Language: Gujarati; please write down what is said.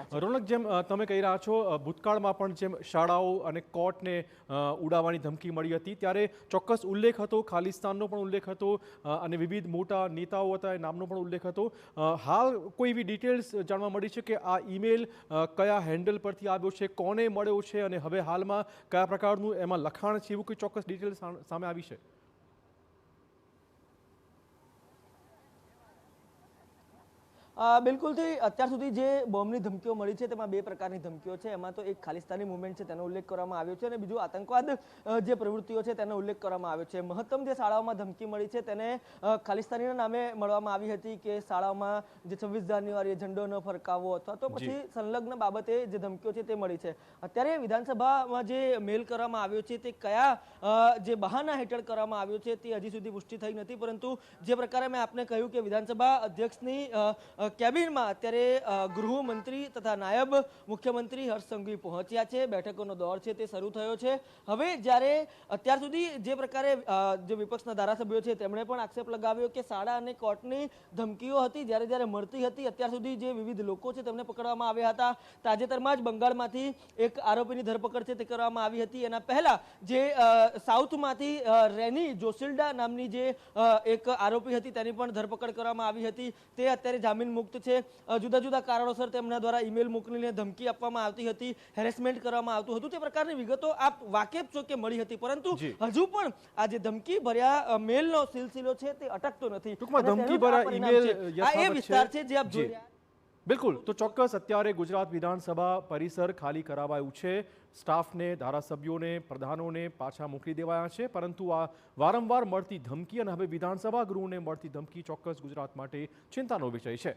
રહ્યા છે। રોનક, જેમ તમે કહી રહ્યા છો, ભૂતકાળમાં પણ જેમ શાળાઓ અને કોર્ટને ઉડાવવાની ધમકી મળી હતી ત્યારે ચોક્કસ ઉલ્લેખ હતો, ખાલિસ્તાનનો પણ ઉલ્લેખ હતો અને વિવિધ મોટા નેતાઓ હતા એ નામનો પણ ઉલ્લેખ હતો। હાલ કોઈ એવી ડિટેલ્સ જાણવા મળી છે કે આ ઈમેલ કયા હેન્ડલ પરથી આવ્યો છે, કોને મળ્યો છે અને હવે હાલમાં કયા પ્રકારનું એમાં લખાણ છે, એવું કોઈ ચોક્કસ ડિટેલ્સ સામે આવી છે? બિલકુલથી અત્યાર સુધી જે બોમ્બની ધમકીઓ મળી છે તેમાં બે પ્રકારની ધમકીઓ છે। એમાં તો એક ખાલિસ્તાની મુવમેન્ટ છે તેનો ઉલ્લેખ કરવામાં આવ્યો છે અને બીજું આતંકવાદ જે પ્રવૃત્તિઓ છે તેનો ઉલ્લેખ કરવામાં આવ્યો છે। મહત્તમ જે શાળાઓમાં ધમકી મળી છે તેને ખાલિસ્તાનીના નામે મળવામાં આવી હતી કે શાળાઓમાં જે 26 જાન્યુઆરીએ ઝંડો ન ફરકાવવો અથવા તો પછી સંલગ્ન બાબતે જે ધમકીઓ છે તે મળી છે। અત્યારે વિધાનસભામાં જે મેલ કરવામાં આવ્યો છે તે કયા જે બહાના હેઠળ કરવામાં આવ્યો છે તે હજી સુધી પુષ્ટિ થઈ નથી, પરંતુ જે પ્રકારે મેં આપને કહ્યું કે વિધાનસભા અધ્યક્ષની કેબિનમાં અત્યારે ગૃહમંત્રી તથા નાયબ મુખ્યમંત્રી હર્ષ સંઘવી પહોંચ્યા છે। બેઠકોનો દોર છે તે શરૂ થયો છે। હવે જ્યારે અત્યાર સુધી જે પ્રકારે જે વિપક્ષના ધારાસભ્યો છે તેમણે પણ આક્ષેપ લગાવ્યો કે શાળા અને કોર્ટની ધમકીઓ હતી જ્યારે મળતી હતી, અત્યાર સુધી જે વિવિધ લોકો છે તેમને પકડવામાં આવ્યા હતા। તાજેતરમાં જ બંગાળમાંથી એક આરોપીની ધરપકડ છે તે કરવામાં આવી હતી। એના પહેલા જે સાઉથમાંથી રેની જોશિલ્ડા નામની જે એક આરોપી હતી તેની પણ ધરપકડ કરવામાં આવી હતી। તે અત્યારે જામીન મુક્ત છે। જુદા જુદા કારણોસર તેમના દ્વારા ઈમેલ મોકલીને ધમકી આપવામાં આવતી હતી, હેરેસમેન્ટ કરવામાં આવતું હતું, તે પ્રકારની વિગતો આપ વાકેફ છો કે મળી હતી, પરંતુ હજુ પણ આ જે ધમકી ભર્યા મેલનો સિલસિલો છે તે અટકતો નથી। ટૂંકમાં ધમકી ભર્યા ઈમેલ આ એ વિસ્તાર છે જે આપ જોઈ રહ્યા છો। બિલકુલ, તો ચોક્કસ અત્યારે ગુજરાત વિધાનસભા પરિસર ખાલી કરાવાયું છે। સ્ટાફને, ધારાસભ્યોને, પ્રધાનોને પાછા મોકલી દેવાયા છે, પરંતુ આ વારંવાર મળતી ધમકી અને હવે વિધાનસભા ગૃહને મળતી ધમકી ચોક્કસ ગુજરાત માટે ચિંતાનો વિષય છે।